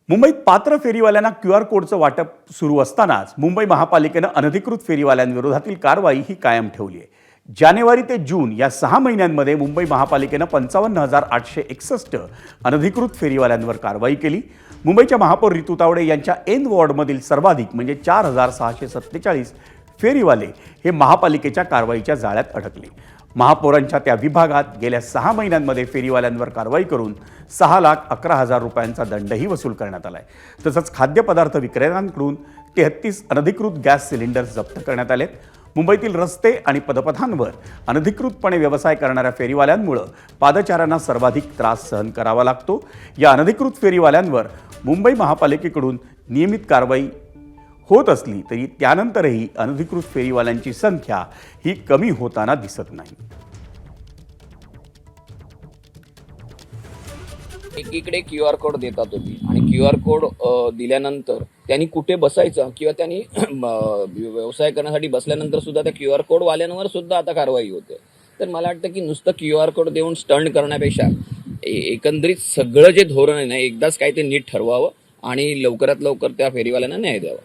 मुंबईत पात्र फेरीवाल्यांना QR कोडचं वाटप सुरू असतानाच मुंबई महापालिकेनं अनधिकृत फेरीवाल्यांविरोधातील कारवाई ही कायम ठेवली आहे. जानेवारी ते जून या 6 महिन्यांमध्ये मुंबई महापालिकेनं 55,861 अनधिकृत फेरीवाल्यांवर कारवाई केली. मुंबईच्या महापौर रितू तावडे यांच्या एन वॉर्डमधील सर्वाधिक म्हणजे 4,647 फेरीवाले हे महापालिकेच्या कारवाईच्या जाळ्यात अडकले. महापौरांच्या त्या विभागात गेल्या 6 महिन्यांमध्ये फेरीवाल्यांवर कारवाई करून 6,11,000 रुपयांचा दंडही वसूल करण्यात आला आहे. तसंच खाद्यपदार्थ विक्रेत्यांकडून 33 अनधिकृत गॅस सिलेंडर्स जप्त करण्यात आलेत. मुंबईतील रस्ते आणि पदपथांवर अनधिकृतपणे व्यवसाय करणाऱ्या फेरीवाल्यांमुळे पादचाऱ्यांना सर्वाधिक त्रास सहन करावा लागतो. या अनधिकृत फेरीवाल्यांवर मुंबई महापालिकेकडून नियमित कारवाई होत असली तरी त्यानंतरही अनधिकृत फेरीवाल्यांची संख्या ही कमी होताना दिसत नाही. एकीकडे QR कोड देतात तुम्ही आणि QR कोड दिल्यानंतर त्यांनी कुठे बसायचं किंवा त्यांनी व्यवसाय करण्यासाठी बसल्यानंतर सुद्धा त्या QR कोड वाल्यांवर सुद्धा आता कारवाई होते. तर मला वाटतं की नुसतं QR कोड देऊन स्टंट करण्यापेक्षा एकंदरीत सगळं जे धोरण आहे ना एकदाच काय ते नीट ठरवावं आणि लवकरात लवकर त्या फेरीवाल्यांना न्याय द्यावा.